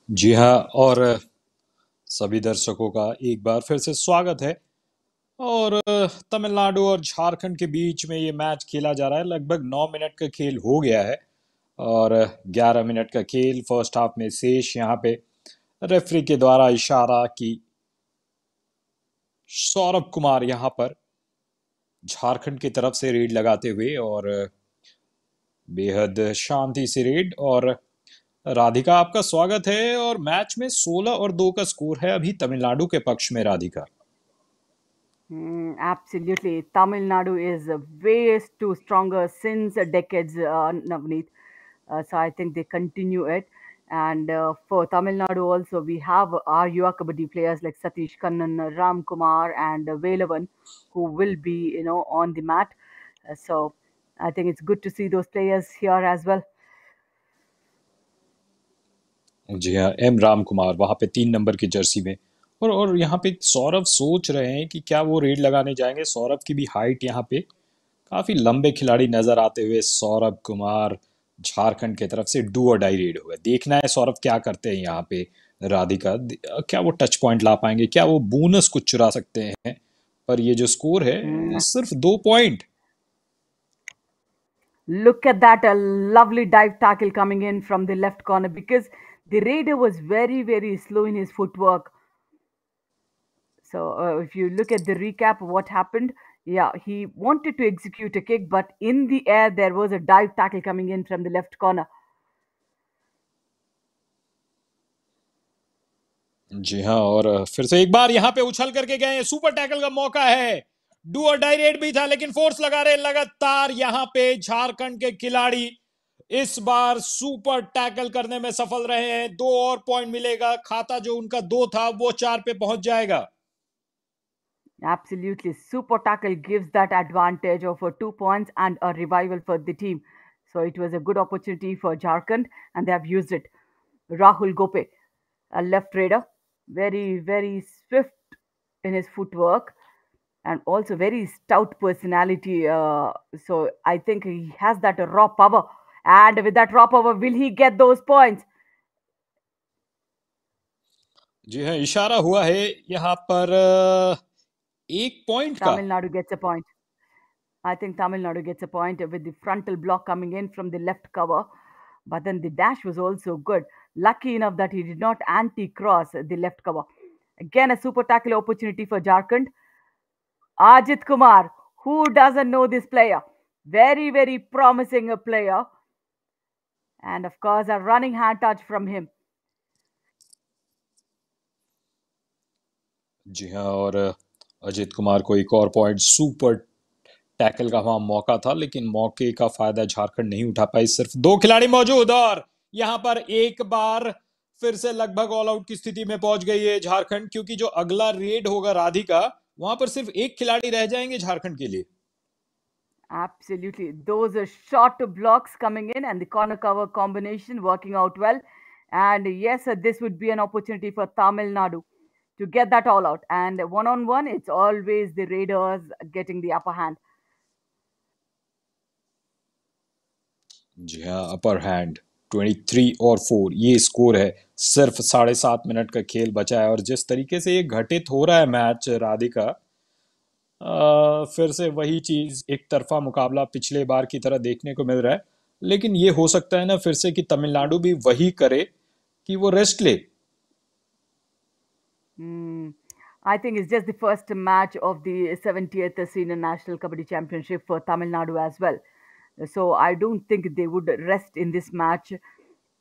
जी हाँ, और सभी दर्शकों का एक बार फिर से स्वागत है। और तमिलनाडु और झारखंड के बीच में ये मैच खेला जा रहा है। लगभग 9 मिनट का खेल हो गया है और 11 मिनट का खेल फर्स्ट हाफ में शेष। यहाँ पे रेफरी के द्वारा इशारा कि सौरभ कुमार यहाँ पर झारखंड की तरफ से रेड लगाते हुए, और बेहद शांति से रेड। और राधिका, आपका स्वागत है। और मैच में 16-2 का स्कोर है अभी तमिलनाडु के पक्ष में, Radhika. Absolutely. Tamil Nadu is way too stronger since decades, Navneet. So I think they continue it. And for Tamil Nadu also, we have our Yuva Kabaddi players like Satish Kannan, Ram Kumar, and Velavan, who will be, on the mat. So I think it's good to see those players here as well. जी हाँ, M Ram Kumar वहां पे 3 number की Jersey में। और यहाँ पे सौरभ सोच रहे हैं कि क्या वो रेड लगाने जाएंगे। सौरभ की भी हाइट यहाँ पे काफी लंबे खिलाड़ी नजर आते हुए सौरभ कुमार झारखंड की तरफ से डू और डाई रेड हुए। देखना है सौरभ क्या करते हैं यहाँ पे। राधिका, क्या वो टच पॉइंट ला पाएंगे, क्या वो बोनस कुछ चुरा सकते हैं। पर ये जो स्कोर है, Mm, सिर्फ 2 point. Look at that, a lovely dive tackle coming in from the left corner because the Raider was very, very slow in his footwork. So if you look at the recap of what happened, yeah, he wanted to execute a kick, but in the air there was a dive tackle coming in from the left corner. जी हाँ, और फिर से एक बार यहाँ पे उछल करके गए। सुपर टैकल का मौका है। डू और डाई रेड भी था, लेकिन फोर्स लगा रहे लगातार यहाँ पे झारखंड के खिलाड़ी। इस बार सुपर टैकल करने में सफल रहे हैं। 2 और पॉइंट मिलेगा। खाता जो उनका 2 था वो 4 पे पहुंच जाएगा। Absolutely, super tackle gives that advantage of 2 points and a revival for the team. So it was a good opportunity for Jharkhand, and they have used it. Rahul Gope, a left raider, very, very swift in his footwork and also very stout personality. So I think he has that raw power. And with that raw power, will he get those points? जी हाँ, इशारा हुआ है यहाँ पर 1 point का। Tamil Nadu gets a point. I think Tamil Nadu gets a point with the frontal block coming in from the left cover. But then the dash was also good. Lucky enough that he did not anti cross the left cover. Again, a super tackle opportunity for Jharkhand. Ajit Kumar, who doesn't know this player? Very, very promising a player. And of course, a running hand touch from him. जी हाँ, और अजित कुमार को एक और point. Super tackle का वहां मौका था, लेकिन मौके का फायदा झारखंड नहीं उठा पाई। सिर्फ 2 खिलाड़ी मौजूद, और यहां पर एक बार फिर से लगभग ऑल आउट की स्थिति में पहुंच गई है झारखंड, क्योंकि जो अगला रेड होगा राधिका, वहां पर सिर्फ 1 खिलाड़ी रह जाएंगे झारखंड के लिए। Absolutely. Those are short blocks coming in and the corner cover combination working out well. And yes, this would be an opportunity for Tamil Nadu to get that all out. And one on one, it's always the Raiders getting the upper hand. जी हाँ, upper hand. 23-4 ये score है। सिर्फ 7.5 minute का खेल बचा है, और जिस तरीके से ये घटित हो रहा है मैच, राधिका, फिर से वही चीज, एक तरफा मुकाबला पिछले बार की तरह देखने को मिल रहा है। लेकिन ये हो सकता है ना फिर से कि तमिलनाडु भी वही करे, कि वो रेस्ट ले। Hmm. I think it's just the first match of the 70th Senior National Kabaddi Championship for Tamil Nadu as well. So I don't think they would rest in this match,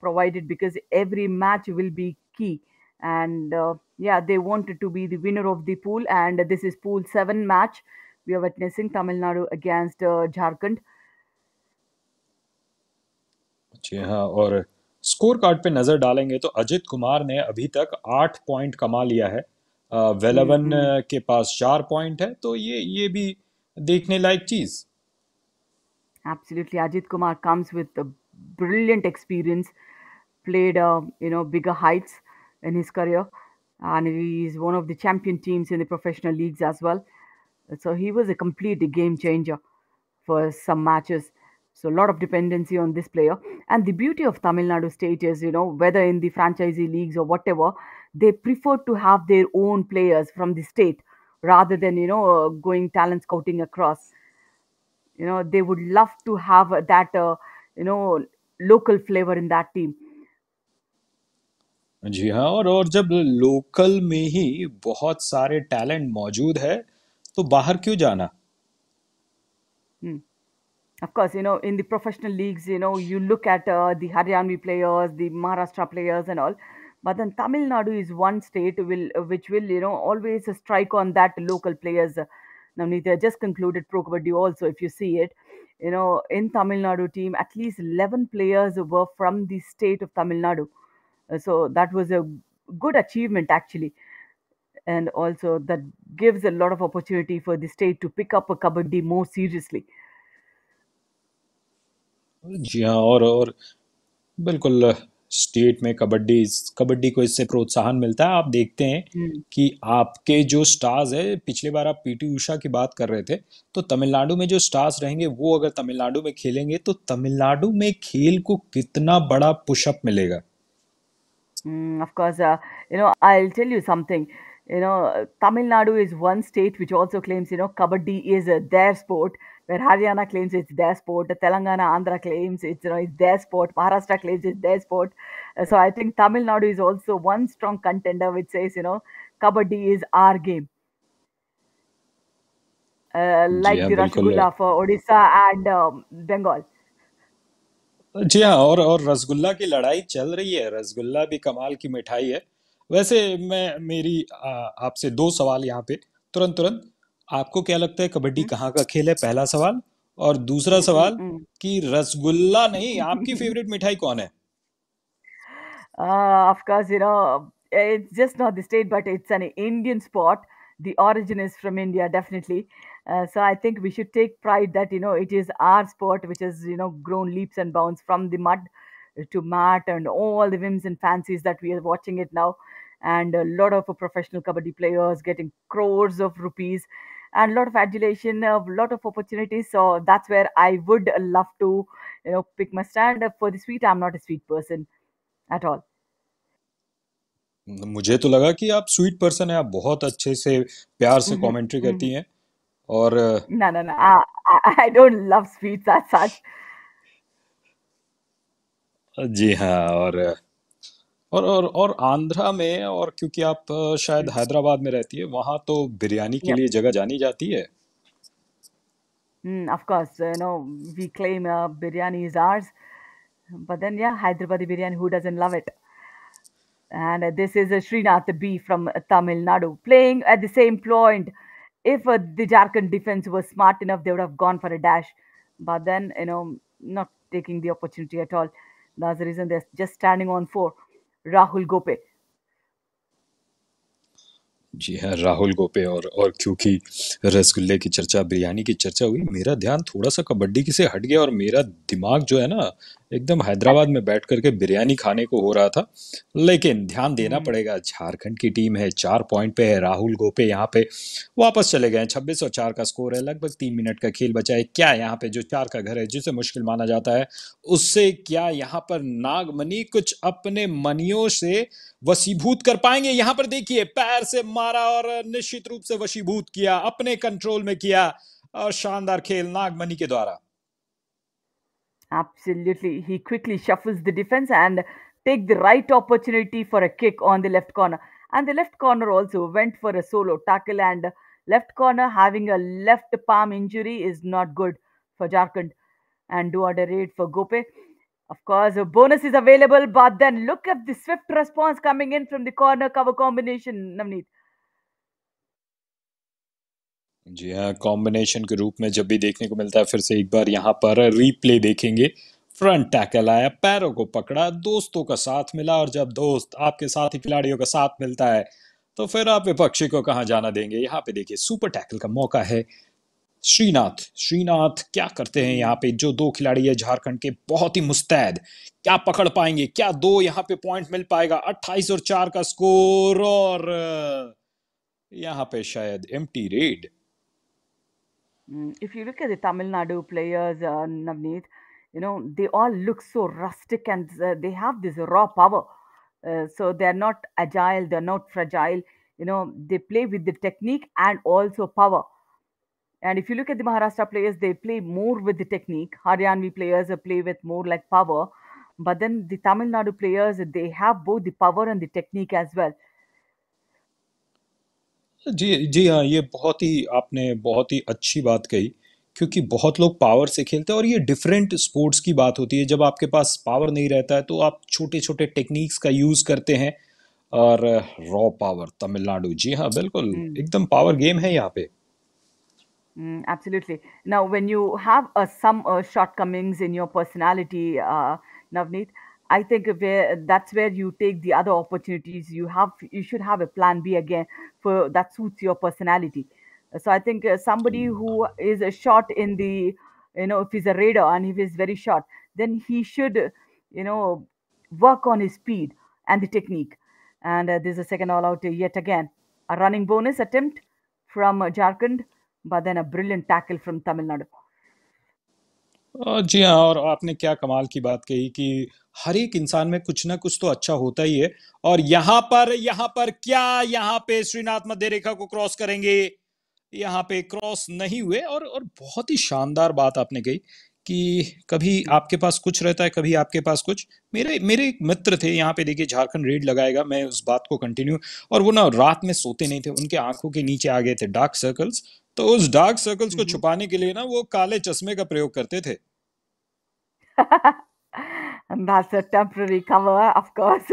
provided because every match will be key. And yeah, they wanted to be the winner of the pool, and this is Pool 7 match. We are witnessing Tamil Nadu against Jharkhand. जी हाँ, और score card पे नजर डालेंगे तो अजित कुमार ने अभी तक 8 point कमा लिया है। वेलवन Hmm. के पास 4 पॉइंट है, तो ये भी देखने लायक चीज। Absolutely, Ajit Kumar comes with a brilliant experience, played bigger heights in his career, and he is one of the champion teams in the professional leagues as well. So he was a complete game changer for some matches. So a lot of dependency on this player. And the beauty of Tamil Nadu state is, whether in the franchisee leagues or whatever, they prefer to have their own players from the state rather than, going talent scouting across. They would love to have that, you know, local flavor in that team. जी हाँ, और जब local में ही बहुत सारे talent मौजूद है तो बाहर क्यों जाना। Hmm. Of course, in the professional leagues, you look at the Haryanvi players, the Maharashtra players, and all. But then Tamil Nadu is one state which will, always strike on that local players. Navneet just concluded Pro Kabaddi also. If you see it, in Tamil Nadu team, at least 11 players were from the state of Tamil Nadu. So that was a good achievement actually, and also that gives a lot of opportunity for the state to pick up a kabaddi more seriously. जी हाँ, और बिल्कुल state में कबड्डी कबड्डी को इससे प्रोत्साहन मिलता है। आप देखते हैं Hmm. कि आपके जो स्टार्स है, पिछली बार आप पीटी उषा की बात कर रहे थे, तो तमिलनाडु में जो स्टार्स रहेंगे वो अगर तमिलनाडु में खेलेंगे तो तमिलनाडु में खेल को कितना बड़ा पुशअप मिलेगा। Of course, I'll tell you something. Tamil Nadu is one state which also claims, Kabaddi is their sport, where Haryana claims it's their sport, Telangana, Andhra claims it's their sport, Maharashtra claims it's their sport. So I think Tamil Nadu is also one strong contender which says, Kabaddi is our game. Ji Like हाँ, the बिल्कुल। Rasgulla for Odisha and Bengal. जी हाँ, और रसगुल्ला की लड़ाई चल रही है। रसगुल्ला भी कमाल की मिठाई है। वैसे मैं मेरी आपसे दो सवाल यहाँ पे तुरंत तुरंत। आपको क्या लगता है कबड्डी कहाँ का खेल है, पहला सवाल। और दूसरा Mm, mm, सवाल mm. कि रसगुल्ला नहीं, आपकी फेवरेट मिठाई कौन है। Of course, it's just not the state, but it's an Indian sport. The origin is from India, definitely. So I think we should take pride that, it is our sport, which has, grown leaps and bounds from the mud to mat and all the whims and fancies that we are watching it now. And a lot of professional kabaddi players getting crores of rupees and a lot of adulation, a lot of opportunities. So that's where I would love to, pick my stand. For the sweet, I'm not a sweet person at all. मुझे तो लगा कि आप sweet person है, आप बहुत अच्छे से प्यार से Mhm, कमेंट्री करती mhm. हैं। और No, no, no. I don't love sweets as such. जी हाँ, और आंध्रा में, और क्योंकि आप शायद Mm. हैदराबाद में रहती है, वहाँ तो बिरयानी के Yep. लिए जगह जानी जाती है। Of course, we claim biryani is ours, but then yeah, Hyderabadi biryani, who doesn't love it? And this is Srinath B from Tamil Nadu playing at the same point. If the Jharkhand defense was smart enough, they would have gone for a dash, but then not taking the opportunity at all. That's the reason they're just standing on four. Rahul Gope. जी हाँ, राहुल गोपे। और क्योंकि रसगुल्ले की चर्चा, बिरयानी की चर्चा हुई, मेरा ध्यान थोड़ा सा कबड्डी की से हट गया और मेरा दिमाग जो है ना, एकदम हैदराबाद में बैठ करके बिरयानी खाने को हो रहा था। लेकिन ध्यान देना Hmm. पड़ेगा, झारखंड की टीम है, 4 पॉइंट पे है। राहुल गोपे यहाँ पे वापस चले गए हैं। 26 और 4 का स्कोर है, लगभग 3 मिनट का खेल बचा है। क्या यहाँ पे जो 4 का घर है, जिसे मुश्किल माना जाता है, उससे क्या यहाँ पर नागमणि कुछ अपने मनियों से वशीभूत कर पाएंगे। यहां पर देखिए, पैर से मारा और निश्चित रूप से वशीभूत किया, अपने कंट्रोल में किया। और शानदार खेल नागमणि के द्वारा। Absolutely. He quickly shuffles the defense and take the right opportunity for a kick on the left corner. And the left corner also went for a solo tackle and left corner having a left palm injury is not good for Jharkhand and do order raid for Gope. Of course, a bonus is available, but then look at the swift response coming in from the corner cover combination, Navneet. जी हाँ, combination के रूप में जब भी देखने को मिलता है, फिर से एक बार यहाँ पर रीप्ले देखेंगे। फ्रंट टैकल आया, पैरों को पकड़ा, दोस्तों का साथ मिला, और जब दोस्त आपके साथी खिलाड़ियों का साथ मिलता है तो फिर आप विपक्षी को कहाँ जाना देंगे। यहाँ पे देखिए, सुपर टैकल का मौका है। श्रीनाथ श्रीनाथ क्या करते हैं यहाँ Hmm. पे, जो दो खिलाड़ी है झारखंड के, बहुत ही मुस्तैद। क्या पकड़ पाएंगे, क्या दो यहाँ पे पॉइंट मिल पाएगा। 28 और 4 का स्कोर, और यहाँ पे शायद empty red. If you look at the Tamil Nadu players, Navneet, They all look so rustic, and they have this raw power. So they're not agile, they're not fragile. They play with the technique and also power. And if you look at the Maharashtra players, they play more with the technique. Haryanvi players play with more like power. But then the Tamil Nadu players, they have both the power and the technique as well. जी जी हाँ, ये बहुत ही आपने बहुत ही अच्छी बात कही, क्योंकि बहुत लोग पावर से खेलते हैं और ये डिफरेंट स्पोर्ट्स की बात होती है। जब आपके पास पावर नहीं रहता है तो आप छोटे छोटे टेक्निक्स का यूज करते हैं। और रॉ पावर तमिलनाडु, जी हाँ बिल्कुल, Mm. एकदम पावर गेम है यहाँ पे। Absolutely. Now, when you have some shortcomings in your personality, Navneet, I think that's where you take the other opportunities. You should have a plan B again for that suits your personality. So I think somebody who is short in the, if he's a raider and if he's very short, then he should, work on his speed and the technique. And there's a second all out yet again. A running bonus attempt from Jharkhand, but then a brilliant tackle from Tamil Nadu. जी हाँ, और आपने क्या कमाल की बात कही कि हर एक इंसान में कुछ ना कुछ तो अच्छा होता ही है। और यहाँ पर क्या, यहाँ पे श्रीनाथ मध्य रेखा को क्रॉस करेंगे, यहाँ पे क्रॉस नहीं हुए। और बहुत ही शानदार बात आपने कही कि कभी Mm. आपके पास कुछ रहता है, कभी आपके पास कुछ। मेरे मेरे एक मित्र थे यहाँ पे, देखिए झारखंड रेड लगाएगा, मैं उस बात को कंटिन्यू। और वो ना रात में सोते नहीं थे, उनके आंखों के नीचे आ गए थे डार्क सर्कल्स। तो उस डार्क सर्कल्स को Mhm. छुपाने के लिए ना वो काले चश्मे का प्रयोग करते थे। And that's a temporary cover, of course.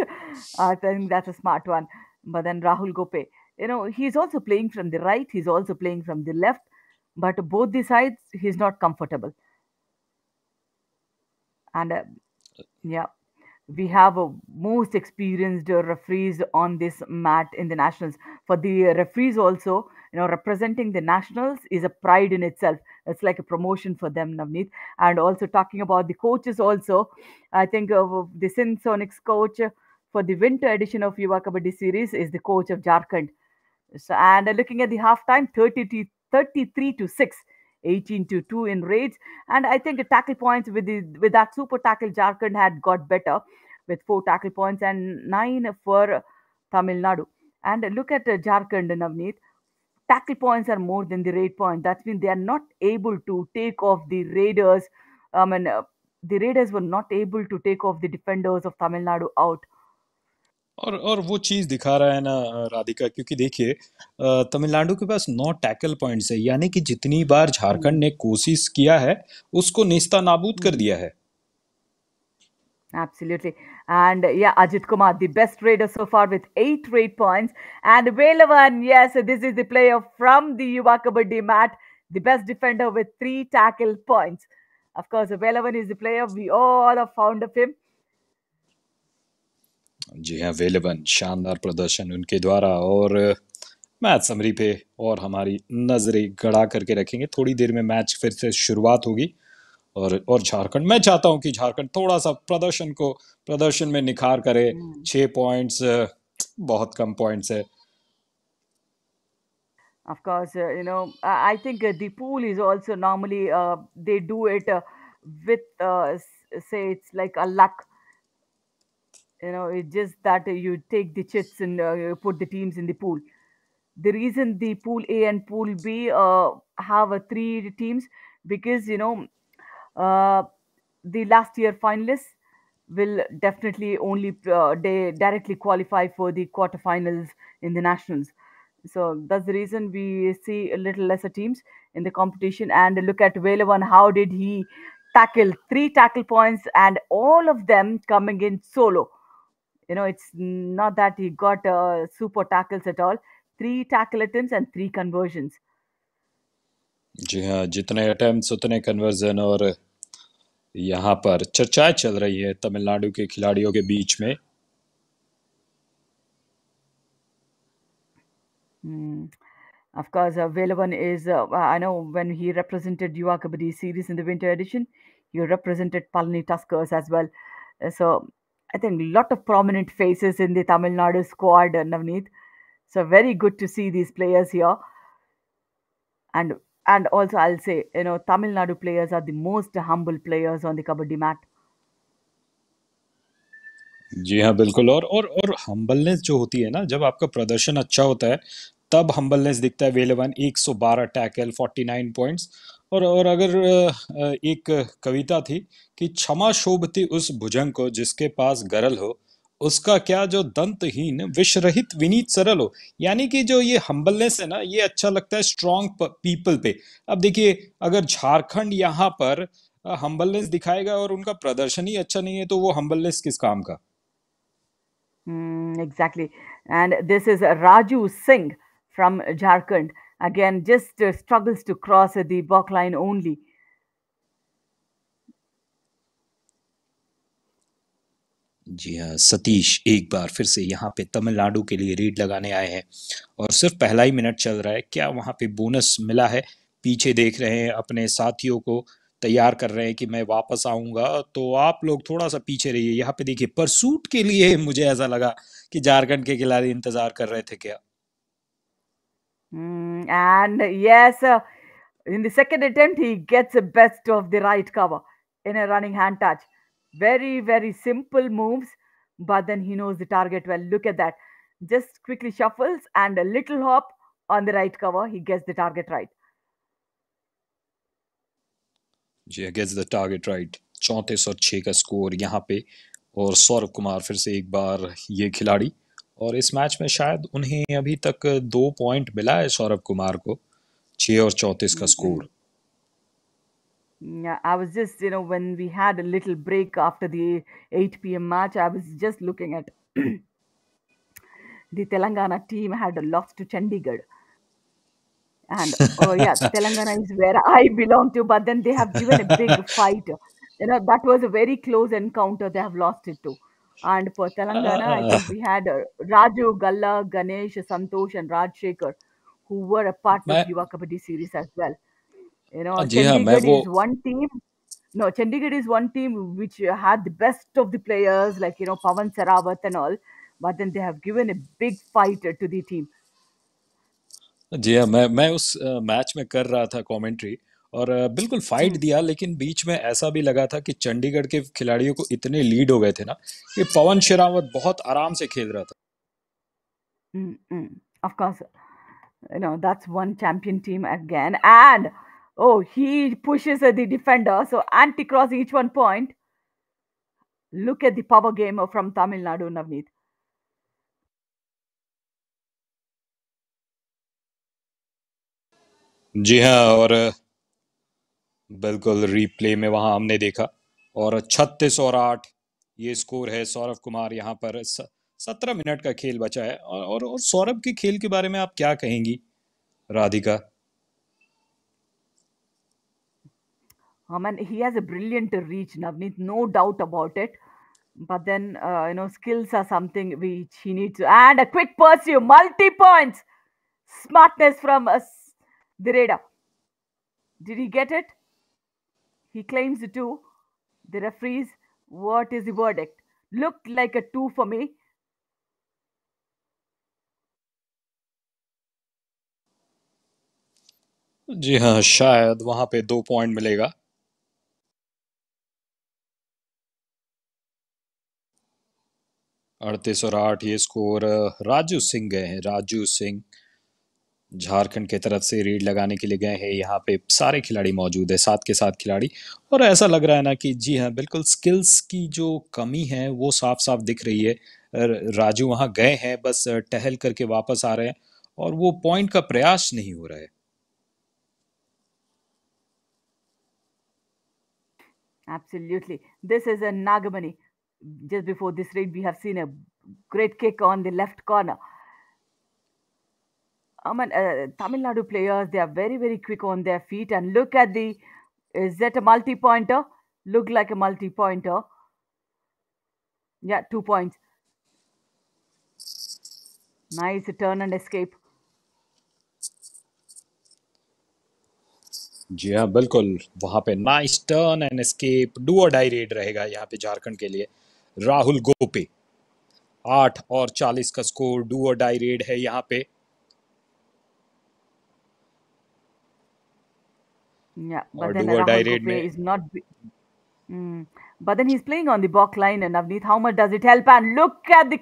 I think that's a smart one. But then Rahul Gope, he's also playing from the right, he's also playing from the left, but both the sides, he's not comfortable. And yeah, we have most experienced referees on this mat in the nationals. For the referees also, representing the nationals is a pride in itself. It's like a promotion for them, Navneet. And also talking about the coaches also, I think the Sonics coach for the winter edition of Yuva Kabaddi series is the coach of Jharkhand. So, and looking at the halftime, 33 to 6, 18 to 2 in raids. And I think the tackle points with that super tackle, Jharkhand had got better with 4 tackle points and 9 for Tamil Nadu. And look at Jharkhand and Navneet. Tackle points are more than the raid point. That means they are not able to take off the raiders. And the raiders were not able to take off the defenders of Tamil Nadu out. और वो चीज दिखा रहा है ना, राधिका, क्योंकि देखिए तमिलनाडु के पास 9 टैकल पॉइंट्स है, यानी कि जितनी बार झारखंड Hmm. ने कोशिश किया है उसको नेस्ता नाबूद कर Hmm. दिया है। Absolutely. And yeah, Ajit Kumar, the best raider so far with 8 raid points. And Velavan, yes, this is the player from the Yuva Kabaddi mat, the best defender with 3 tackle points. Of course, Velavan is the player we all are fond of him. जी हाँ, वेलेवन शानदार प्रदर्शन उनके द्वारा। और match summary पे और हमारी नजरें गड़ा करके रखेंगे। थोड़ी देर में मैच फिर से शुरुआत होगी। और झारखंड, मैं चाहता हूं कि झारखंड थोड़ा सा प्रदर्शन में निखार करे। Mm. 6 पॉइंट्स बहुत कम पॉइंट्स है। Of course, I think the pool is also normally they do it with, say, it's like a luck. It's just that you take the chits and you put the teams in the pool. The reason the pool A and pool B have 3 teams, because uh, the last year finalists will definitely only they directly qualify for the quarterfinals in the nationals. So that's the reason we see a little lesser teams in the competition. And look at Velavan, how did he tackle 3 tackle points and all of them coming in solo. It's not that he got super tackles at all. 3 tackle attempts and 3 conversions. जी हाँ, जितने attempts उतने conversion. और यहाँ पर चर्चाएं चल रही है तमिलनाडु के खिलाड़ियों के बीच में। Hmm. Of course, Velavan is, I know when he represented Yuva Kabaddi series in the winter edition, he represented Palani Tuskers as well. So I think a lot of prominent faces in the Tamil Nadu squad, Navneet. So very good to see these players here. And And also, I'll say, Tamil Nadu players are the most humble players on the kabaddi mat. जी हाँ, बिल्कुल। और humbleness जो होती है ना, जब आपका प्रदर्शन अच्छा होता है, तब हम्बलनेस दिखता है। वेलेवन 112 टैकल, 49 पॉइंट्स। और अगर एक कविता थी कि क्षमा शोभती उस भुजंग को जिसके पास गरल हो, उसका क्या जो दंतहीन विष रहित विनीत सरल हो। यानी कि जो ये हम्बलनेस है ना, ये अच्छा लगता है स्ट्रांग पीपल पे। अब देखिए, अगर झारखंड यहाँ पर हम्बलनेस दिखाएगा और उनका प्रदर्शन ही अच्छा नहीं है, तो वो हम्बलनेस किस काम का। Exactly. And this is Raju Singh from Jharkhand. Again, just struggles to cross the balk line only. जी हाँ, सतीश एक बार फिर से यहाँ पे तमिलनाडु के लिए रेड लगाने आए हैं। और सिर्फ पहला ही मिनट चल रहा है, क्या वहाँ पे बोनस मिला है। पीछे देख रहे हैं, अपने साथियों को तैयार कर रहे हैं कि मैं वापस आऊंगा, तो आप लोग थोड़ा सा पीछे रहिए। यहाँ पे देखिए, परसूट के लिए मुझे ऐसा लगा कि झारखंड के खिलाड़ी इंतजार कर रहे थे क्या। And yes, in the second attempt, he gets the best of the right cover in a running hand touch. Very, very simple moves, but then he knows the target well. Look at that. Just quickly shuffles and a little hop on the right cover. He gets the target right. जी, gets the target right. 34 और 6 का score यहाँ पे। और सौरभ कुमार फिर से एक बार ये खिलाड़ी। और इस मैच में शायद उन्हें अभी तक 2 पॉइंट मिला है सौरभ कुमार को। 6 और 34 का Mm-mm. Score. Yeah, I was just, when we had a little break after the 8 p.m. match, I was just looking at the Telangana team had lost to Chandigarh. And oh yeah, Telangana is where I belong to, but then they have given a big fight. That was a very close encounter. They have lost it to. And for Telangana, I think we had Raju, Galla, Ganesh, Santosh, and Rajshekhar, who were a part of मैं Yuva Kabaddi series as well. जी हाँ, मैं Chandigarh वो is one team. No, Chandigarh is one team which had the best of the players, like Pawan Sarawat and all. But then they have given a big fight to the team. जी हाँ, मैं उस match में कर रहा था commentary. और बिल्कुल fight Hmm. दिया, लेकिन बीच में ऐसा भी लगा था कि चंडीगढ़ के खिलाड़ियों को इतने लीड हो गए थे ना, कि पवन शेरावत बहुत आराम से खेल रहा था। Of course, that's one champion team again. And oh, he pushes the defender. So anti-cross each 1 point. Look at the power game from Tamil Nadu, Navneet. जी हाँ। और बिल्कुल रिप्ले में वहां हमने देखा। और 36 और 8 ये स्कोर है। सौरभ कुमार यहाँ पर 17 मिनट का खेल बचा है। और सौरभ के खेल के बारे में आप क्या कहेंगी, Radhika. And he has a brilliant reach, Navneet, no doubt about it. But then, skills are something which he needs to. And a quick pursue, multi points. Smartness from the radar. Did he get it? He claims the two. The referees, what is the verdict? Looked like a two for me. जी हाँ, शायद वहां पे 2 point मिलेगा। 38 और 8 ये score. Raju Singh गए हैं, राजू सिंह झारखंड के तरफ से रेड लगाने के लिए गए हैं। यहाँ पे सारे खिलाड़ी मौजूद है, 7 के 7 खिलाड़ी। और ऐसा लग रहा है ना कि जी हाँ, बिल्कुल स्किल्स की जो कमी है वो साफ साफ दिख रही है। राजू वहाँ गए हैं, बस टहल करके वापस आ रहे हैं। और वो पॉइंट का प्रयास नहीं हो रहा है। Absolutely. This is a Nagamani. Just before this raid, we have seen a great kick on the left corner. Tamil Nadu players, they are very, very quick on their feet. And look at is that a multi pointer? Look like a multi pointer. Yeah, 2 points. Nice turn and escape. जी हाँ, बिल्कुल। वहां पे nice turn and escape, do और die red रहेगा यहाँ पे झारखंड के लिए। राहुल गोपे। 8 और 40 का स्कोर, डू और डाई रेड है यहाँ पे। Yeah, और but then डू और डाई Rahul रेड Gope में। is not. Mm. But then he's playing on the back line, and Navneet, how much does it help? And look at the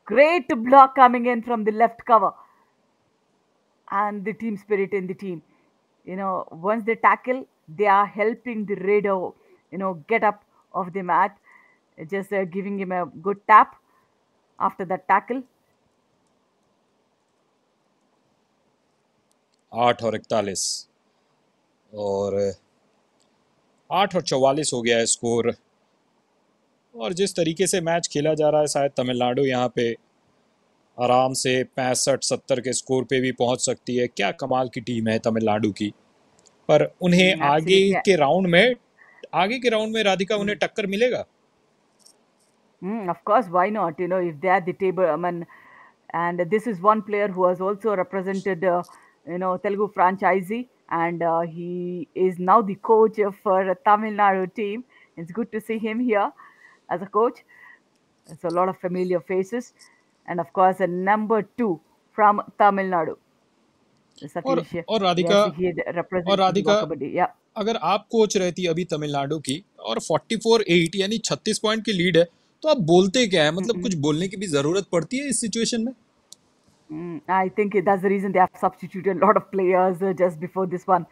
great block coming in from the left cover and the team spirit in the team. Once they tackle, they are helping the raider, get up off the mat, just giving him a good tap after that tackle. 8 और 41 और 8 और 44 हो गया है score. और जिस तरीके से मैच खेला जा रहा है, शायद तमिलनाडु यहाँ पे आराम से 65-70 के स्कोर पे भी पहुंच सकती है। क्या कमाल की टीम है तमिलनाडु की। पर उन्हें Absolutely. आगे के राउंड में राधिका उन्हें Mm. टक्कर मिलेगा। Of course, why not? If they're at the table, I mean, and this is one player who has also represented, Telugu franchisee, and he is now the coach for Tamil Nadu team. It's good to see him here as a coach. It's a lot of familiar faces, and of course, a number two from Tamil Nadu, और Satish. और Radhika Yes, he और representing the Radhika Walkabadi. Yeah. अगर आप coach रहती अभी तमिलनाडु की और 44-8 यानी 36 पॉइंट की लीड है, तो आप बोलते क्या है? मतलब Mm-mm. कुछ बोलने की भी जरूरत पड़ती है इस सिचुएशन में? I think that's the reason they have substituted a lot of players just before this one.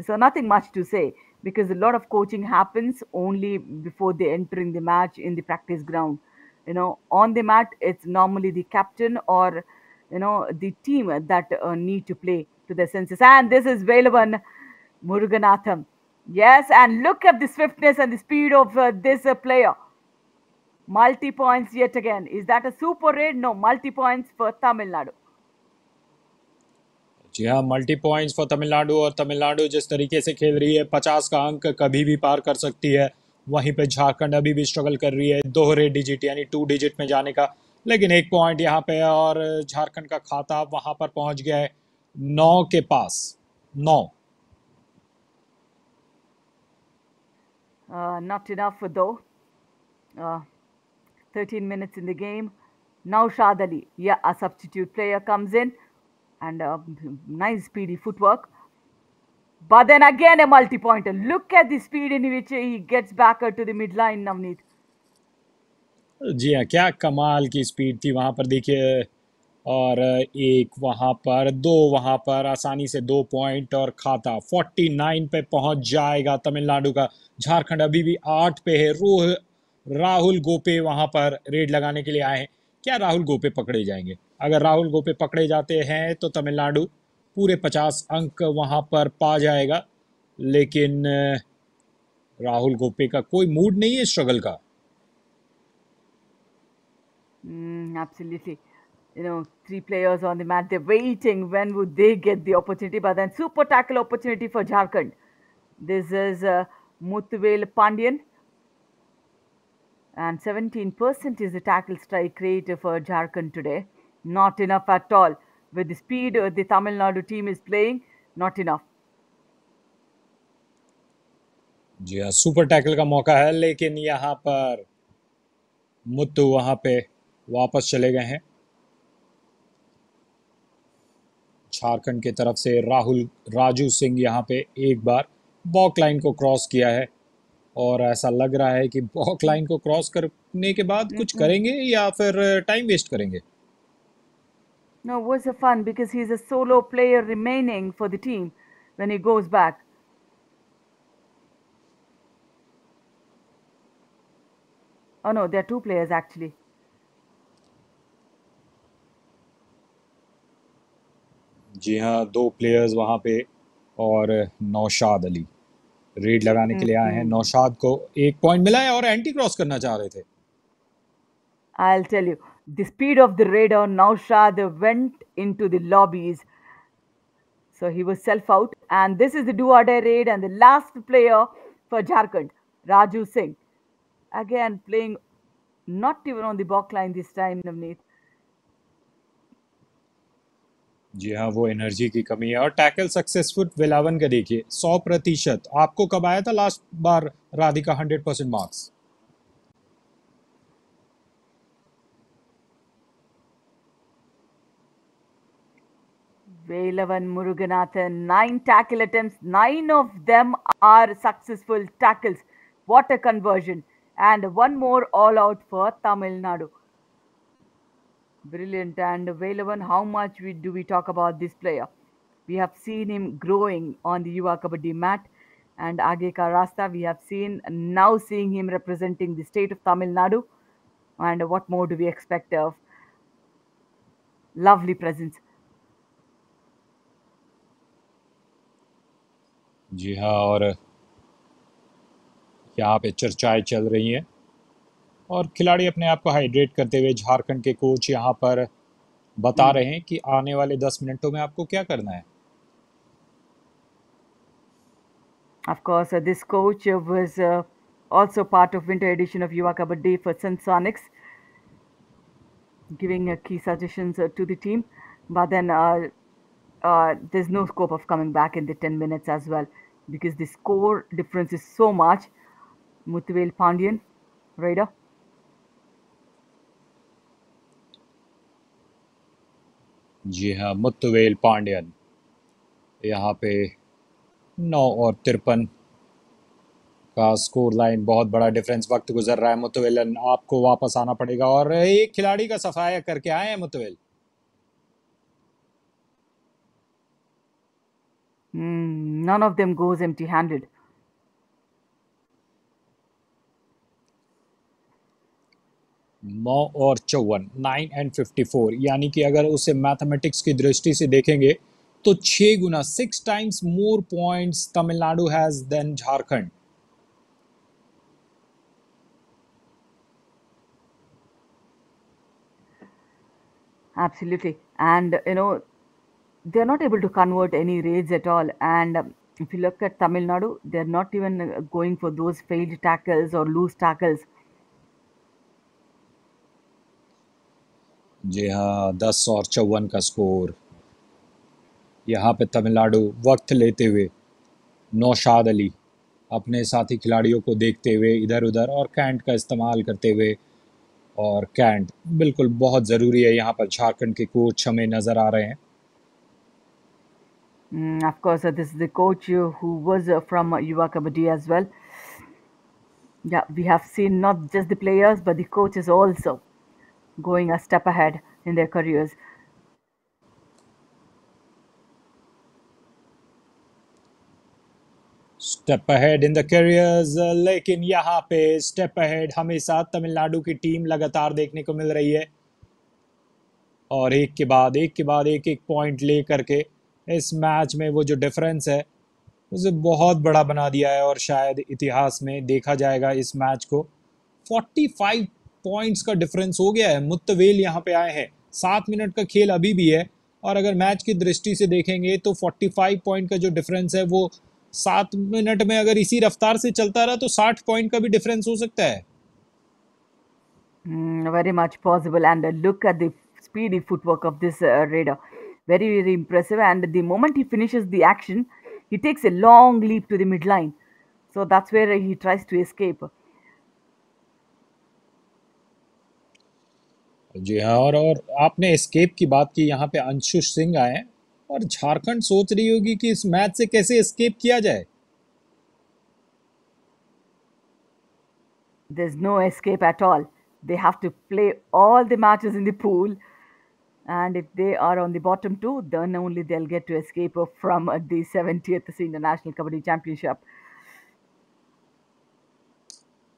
So nothing much to say because a lot of coaching happens only before they entering the match in the practice ground. On the mat, it's normally the captain or the team that need to play to their senses. And this is Velavan Muruganatham. Yes, and look at the swiftness and the speed of this player. Multi points yet again. Is that a super raid? No, multi points for Tamil Nadu. जी हाँ, multi points for Tamil Nadu. और तमिलनाडु जिस तरीके से खेल रही है, 50 का अंक कभी भी पार कर सकती है। वहीं पे झारखंड अभी भी स्ट्रगल कर रही है दोहरे डिजिट यानी 2 डिजिट में जाने का। लेकिन एक पॉइंट यहाँ पे है और झारखंड का खाता वहां पर पहुंच गया है 9 के पास। 9। Not enough though. Uh, 13 minutes in the game. Now Shad Ali, yeah, a substitute player comes in and nice speedy footwork. But then again a multi-pointer. Look at the speed in which he gets back to the midline, Navneet. जी हाँ, क्या कमाल की speed थी वहां पर, देखिए। और एक वहां पर, दो वहां पर, आसानी से 2 पॉइंट और खाता 49 पे पहुंच जाएगा तमिलनाडु का। झारखंड अभी भी 8 पे है। राहुल गोपे वहां पर रेड लगाने के लिए आए हैं। क्या राहुल गोपे पकड़े जाएंगे? अगर राहुल गोपे पकड़े जाते हैं तो तमिलनाडु पूरे 50 अंक वहां पर पा जाएगा। लेकिन राहुल गोपे का कोई मूड नहीं है स्ट्रगल का। Absolutely. Three players on the mat. They're waiting. When would they get the opportunity? But then super tackle opportunity for Jharkhand. This is Muthuvel Pandian. And 17% is the tackle strike rate for Jharkhand today. Not enough at all. With the speed the Tamil Nadu team is playing, not enough. जी हाँ, super tackle का मौका है, लेकिन यहाँ पर मुत्तु वहां पे वापस चले गए हैं। झारखंड की तरफ से राहुल राजू सिंह यहाँ पे एक बार बॉक लाइन को क्रॉस किया है। और ऐसा लग रहा है कि बॉक लाइन को क्रॉस करने के बाद कुछ Mm-mm. करेंगे या फिर टाइम वेस्ट करेंगे। No, it was a fun because he's a solo player remaining for the team when he goes back. Oh no, there are two players actually. जी हाँ, 2 प्लेयर्स वहां पे। और नौशाद अली रेड लगाने के लिए आए हैं। Mm-mm. नौशाद को 1 पॉइंट मिला है और एंटी क्रॉस करना चाह रहे थे। I'll tell you, the speed of the raider Naushad went into the lobbies. So he was self out. And this is the do or die raid. And the last player for Jharkhand, Raju Singh. Again, playing not even on the back line this time, Navneet. जी हाँ, वो energy की कमी है। और tackle successful Velavan का देखिए 100%। आपको कब आया था last bar Radhika 100% marks? Velavan Muruganathan, 9 tackle attempts, 9 of them are successful tackles. What a conversion! And one more all out for Tamil Nadu. Brilliant. And Velavan, how much do we talk about this player? We have seen him growing on the Yuva Kabaddi mat. And Ageka Rasta, we have seen now seeing him representing the state of Tamil Nadu. And what more do we expect of? Lovely presence. जी हाँ, और यहाँ पे चर्चाएं चल रही हैं और खिलाड़ी अपने आप को हाइड्रेट करते हुए झारखंड के कोच यहाँ पर बता Hmm. रहे हैं कि आने वाले 10 मिनटों में आपको क्या करना है। Of course, this coach was also part of winter edition of Yuva Kabaddi for Sun Sonics, giving key suggestions to the team. But then there's no scope of coming back in the 10 minutes as well because the score difference is so much. Muthuvel Pandian, Raider. जी हाँ, मुत्तुवेल पांड्यन यहाँ पे 9 और 53 का score line, बहुत बड़ा difference. वक्त गुजर रहा है, मुत्तवेलन आपको वापस आना पड़ेगा और एक खिलाड़ी का सफाया करके आए हैं मुत्तवेल। None of them goes empty-handed. 9 और 54, 9 and 54, यानी कि अगर उसे मैथमेटिक्स की दृष्टि से देखेंगे तो 6 गुना, 6 times more points Tamil Nadu has than Jharkhand. Absolutely. And they're not able to convert any raids at all. And if you look at Tamil Nadu, they're not even going for those failed tackles or loose tackles. जी हाँ, 10 और 54 का score. यहाँ पे तमिलनाडु वक्त लेते हुए, नौशाद अली अपने साथी खिलाड़ियों को देखते हुए इधर उधर और कैंट का इस्तेमाल करते हुए, और कैंट बिल्कुल बहुत ज़रूरी है। यहाँ पर झारखंड के कोच हमें नज़र आ रहे हैं। Of course, this is the coach who was from Yuva Kabaddi as well. Yeah, we have seen not just the players, but the coaches also going a step ahead in their careers. Step ahead in the careers, लेकिन यहाँ पे step ahead हमेशा तमिलनाडु की team लगातार देखने को मिल रही है और एक के बाद एक के बाद एक एक पॉइंट ले करके इस मैच में वो जो डिफरेंस है उसे बहुत बड़ा बना दिया है और शायद इतिहास में देखा जाएगा इस मैच को। 45 पॉइंट्स का डिफरेंस हो गया है। मुत्तवेल यहाँ पे आए हैं, 7 मिनट का खेल अभी भी है और अगर मैच की दृष्टि से देखेंगे तो 45 पॉइंट का जो डिफरेंस है वो 7 मिनट में अगर इसी रफ्तार से चलता रहा तो 60 पॉइंट का भी डिफरेंस हो सकता है। Very much possible. And look at the speedy footwork of this raider. Very, very impressive. And the moment he finishes the action, he takes a long leap to the midline. So that's where he tries to escape. जी हाँ, और आपने escape की बात की। यहाँ पे अंशु सिंह आए हैं और झारखंड सोच रही होगी कि इस मैच से कैसे एस्केप किया जाए। There's no escape at all. They have to play all the matches in the pool. And if they are on the bottom two, then only they'll get to escape from the 70th Senior National Kabaddi Championship.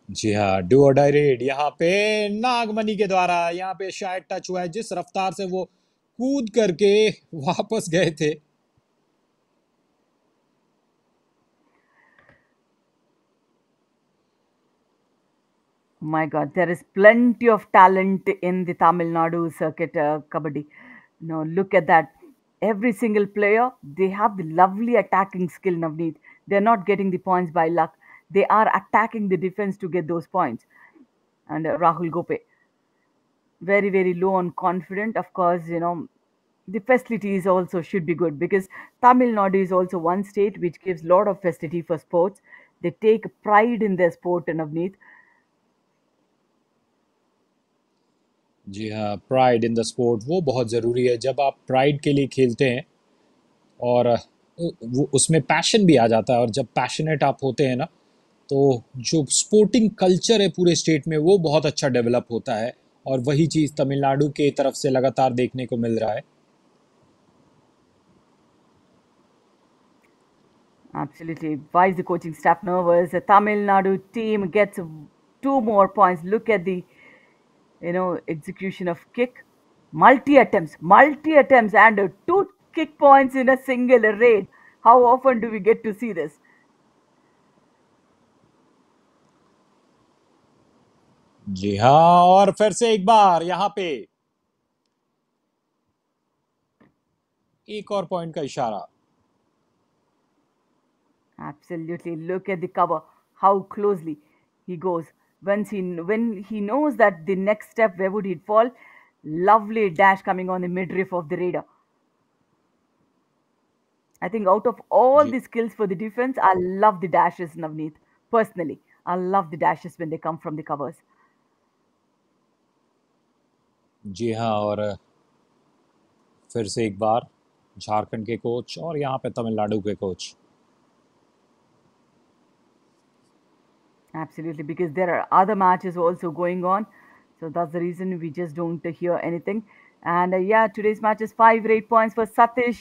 जी हाँ, do और die red यहाँ पे नागमणि के द्वारा यहाँ पे शायद touch हुआ है। जिस रफ्तार से वो कूद करके वापस गए थे। My God, there is plenty of talent in the Tamil Nadu circuit kabaddi. Look at that. Every single player, they have the lovely attacking skill, Navneet. They're not getting the points by luck. They are attacking the defense to get those points. And Rahul Gope, very, very low on confident. Of course, the facilities also should be good because Tamil Nadu is also one state which gives a lot of festivity for sports. They take pride in their sport, Navneet. जी हाँ, pride in the sport वो बहुत ज़रूरी है। जब आप pride के लिए खेलते हैं और वो उसमें पैशन भी आ जाता है, और जब पैशनेट आप होते हैं ना, तो जो स्पोर्टिंग कल्चर है पूरे स्टेट में वो बहुत अच्छा डेवलप होता है। और वही चीज़ तमिलनाडु के तरफ से लगातार देखने को मिल रहा है। Absolutely. Why is the coaching staff nervous? The Tamil Nadu team gets two more points. Look at the execution of kick, multi attempts, and two kick points in a single raid. How often do we get to see this? जी हाँ, और फिर से एक बार यहाँ पे एक और point का इशारा। Absolutely. Look at the cover. How closely he goes. When he knows that the next step, where would he fall? Lovely dash coming on the midriff of the raider. I think out of all ji the skills for the defense, I love the dashes, Navneet. Personally, I love the dashes when they come from the covers. जी हाँ, और फिर से एक बार झारखंड के coach और यहाँ पे तमिलनाडु के coach. Absolutely, because there are other matches also going on. So that's the reason we just don't hear anything. And yeah, today's match is 5 or 8 points for Satish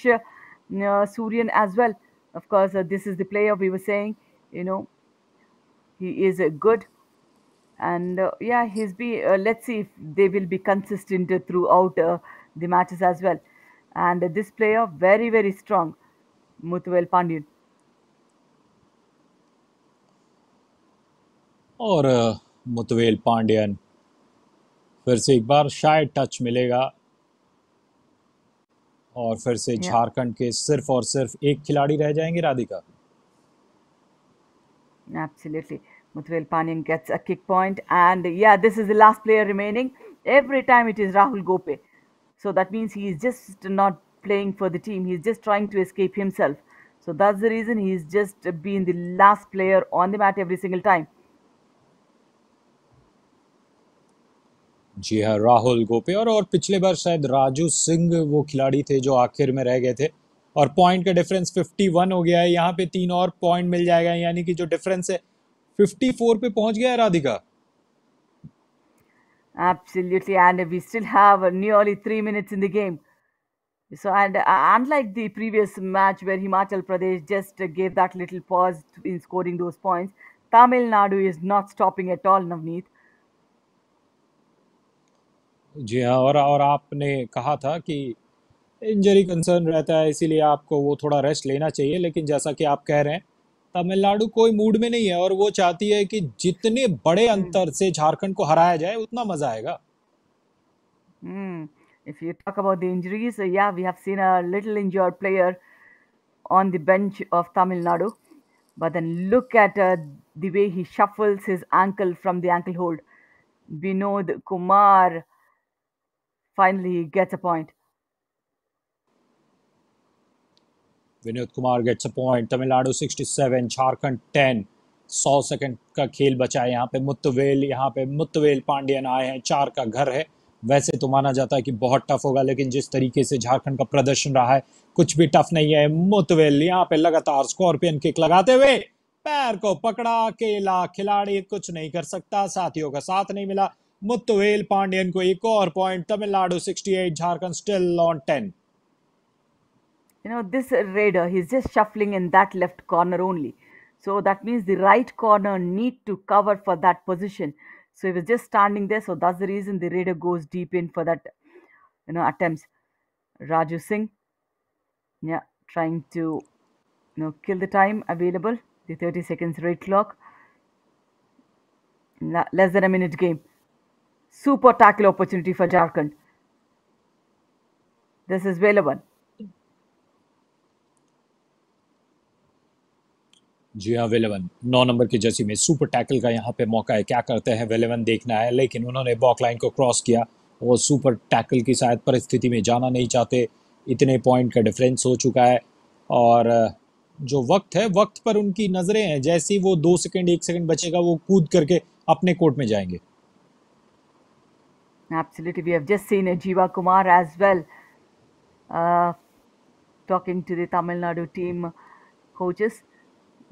Suryan as well. Of course, this is the player we were saying, you know, he is good. And yeah, let's see if they will be consistent throughout the matches as well. And this player, very, very strong, Muthuel Pandyan. और मुतवेल पांड्यन, फिर से एक बार शायद touch मिलेगा। और फिर से Yeah. Jharkhand के सिर्फ और सिर्फ एक खिलाड़ी रह जाएंगे, Radhika. Absolutely. Muthuel Panyan gets a kick point. And yeah, this is the last player remaining. Every time it is Rahul Gope. So that means he is just not playing for the team. He's just trying to escape himself. So that's the reason he's just been the last player on the mat every single time. जी हाँ, राहुल गोपे और पिछले बार शायद राजू सिंह वो खिलाड़ी थे जो आखिर में रह गए थे। और पॉइंट का डिफरेंस 51 हो गया है। यहाँ पे 3 और पॉइंट मिल जाएगा, यानी कि जो डिफरेंस है 54 पे पहुंच गया है, Radhika. Absolutely. And we still have nearly 3 minutes in the game. So, and unlike the previous match where Himachal Pradesh just gave that little pause in scoring those points, Tamil Nadu is not stopping at all, Navneet. जी हाँ, और आपने कहा था कि injury concern रहता है, इसीलिए आपको वो थोड़ा रेस्ट लेना चाहिए, लेकिन जैसा कि आप कह रहे हैं, तमिलनाडु कोई मूड में नहीं है और वो चाहती है कि जितने बड़े Hmm. अंतर से झारखंड को हराया जाए उतना मजा आएगा। Hmm. If you talk about the injuries, yeah, we have seen a little injured player on the bench of Tamil Nadu. But then look at the way he shuffles his ankle from the ankle hold. Vinod Kumar finally gets a point. Vinod Kumar gets a point. Tamil Nadu 67, Jharkhand 10। 100 second का खेल बचा है यहाँ पे। मुत्तवेल, यहाँ पे मुत्तवेल पांड्यन आए हैं, 4 का घर है। वैसे तो माना जाता है कि बहुत टफ होगा, लेकिन जिस तरीके से झारखंड का प्रदर्शन रहा है, कुछ भी टफ नहीं है। मुत्तवेल यहाँ पे लगातार स्कॉर्पियन किक लगाते हुए पैर को पकड़ा, अकेला खिलाड़ी कुछ नहीं कर सकता, साथियों का साथ नहीं मिला। मुत्तवेल पांड्यन को एक और point. Tamil Nadu 68, Jharkhand still on 10। This raider, he's just shuffling in that left corner only. So that means the right corner need to cover for that position. So he was just standing there. So that's the reason the raider goes deep in for that, attempts. Raju Singh, yeah, trying to, kill the time available, the 30 seconds rate clock. Less than a minute game. Super tackle opportunity for Jharkhand. This is Velavan. जी हाँ, वेलेवन 9 number की Jersey में super tackle का यहाँ पे मौका है। क्या करते हैं वेलेवन देखना है, लेकिन उन्होंने बॉक लाइन को क्रॉस किया। वो सुपर टैकल की शायद परिस्थिति में जाना नहीं चाहते। इतने पॉइंट का डिफरेंस हो चुका है। और जो वक्त है, वक्त पर उनकी नज़रें हैं। जैसे ही वो 2 सेकंड 1 सेकंड बचेगा, वो कूद करके अपने कोर्ट में जाएंगे। Absolutely. We have just seen Jiva Kumar as well. Uh, talking to the Tamil Nadu team coaches.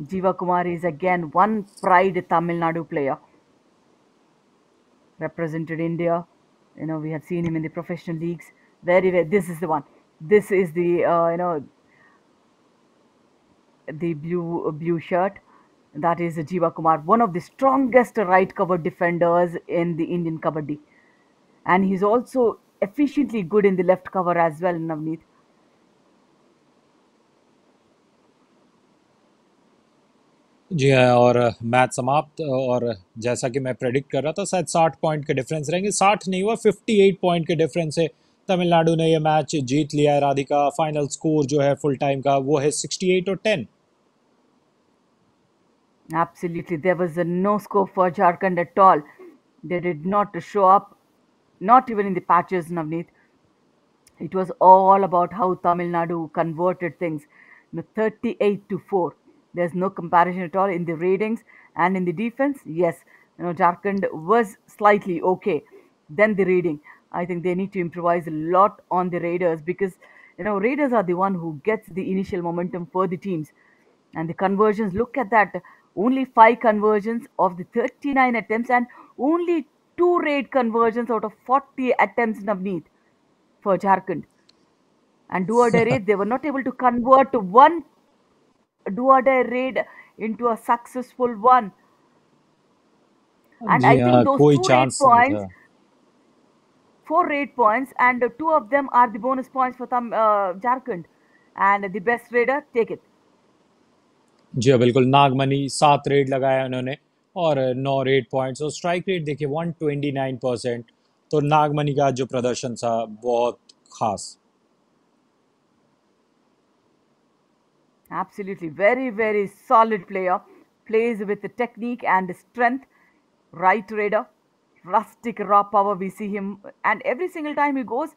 Jiva Kumar is again one pride Tamil Nadu player. Represented India. We have seen him in the professional leagues. Very, very. This is the one. This is the the blue shirt. That is Jiva Kumar, one of the strongest right cover defenders in the Indian Kabaddi, and he's also efficiently good in the left cover as well. Navneet. जी हाँ, और match समाप्त, और जैसा कि मैं predict कर रहा था शायद 60 पॉइंट के डिफरेंस रहेंगे, 60 नहीं हुआ, 58 पॉइंट के डिफरेंस से तमिलनाडु ने ये मैच जीत लिया है। राधिका, फाइनल स्कोर जो है फुल टाइम का वो है 68 और 10। Absolutely, there was no scope for Jharkhand at all. They did not show up, not even in the patches, Navneet. It was all about how Tamil Nadu converted things. 38 to 4. There's no comparison at all in the ratings and in the defense. Yes, Jharkhand was slightly okay. Then the reading. I think they need to improvise a lot on the Raiders because Raiders are the one who gets the initial momentum for the teams. And the conversions, look at that. Only 5 conversions of the 39 attempts and only 2 raid conversions out of 40 attempts, Navneet, for Jharkhand. And do or die raid, they were not able to convert one do or die raid into a successful one. And जी I think हाँ, those कोई two raid chance नहीं points, था। 4 raid points, and two of them are the bonus points for Jharkhand. And the best raider, take it. जी हाँ, बिल्कुल। नागमणि 7 red लगाया उन्होंने और 9 रेड पॉइंट्स, और स्ट्राइक रेट देखिए 129%। तो नागमणि का जो प्रदर्शन था बहुत खास। Absolutely. Very, very solid player. Plays with the technique and strength. Right raider. Rustic raw power. We see him. And every single time he goes,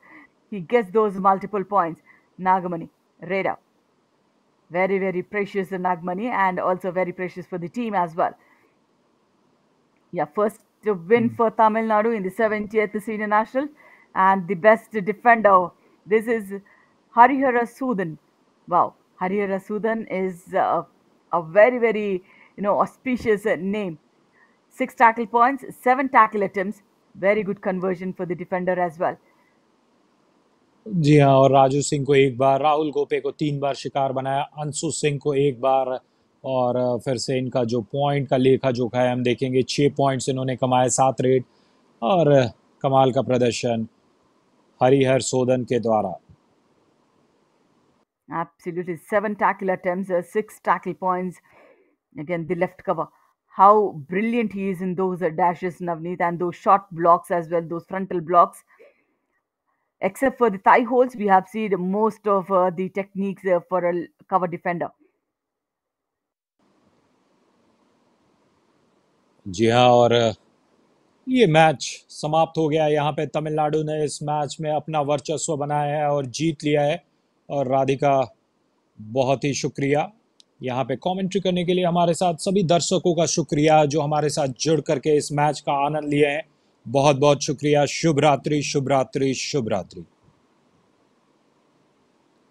he gets those multiple points. Nagamani. Raider. Very, very precious Nagmani and also very precious for the team as well. Yeah, first win for Tamil Nadu in the 70th Senior National, and the best defender. This is Harihara Sudan. Wow, Harihara Sudan is a very, very auspicious name. 6 tackle points, 7 tackle attempts. Very good conversion for the defender as well. जी हाँ, और राजू सिंह को एक बार, राहुल गोपे को 3 बार शिकार बनाया, अंशु सिंह को एक बार, और फिर से इनका जो पॉइंट का लेखा जोखा है हम देखेंगे। 6 पॉइंट्स इन्होंने कमाए, 7 रेड, और कमाल का प्रदर्शन हरिहर सोदन के द्वारा। Absolutely. 7 tackle attempts, 6 tackle points. Again, the left cover. How brilliant he is in those dashes, Navneet, and those short blocks as well, those frontal blocks. Except for the thigh holds, we have seen most of the techniques for a cover defender. जी हाँ, और ये match समाप्त हो गया। यहाँ पे तमिलनाडु ने इस मैच में अपना वर्चस्व बनाया है और जीत लिया है। और राधिका, बहुत ही शुक्रिया यहाँ पे कमेंट्री करने के लिए। हमारे साथ सभी दर्शकों का शुक्रिया जो हमारे साथ जुड़ करके इस मैच का आनंद लिए हैं। बहुत बहुत शुक्रिया। शुभ रात्रि, शुभ रात्रि, शुभ रात्रि।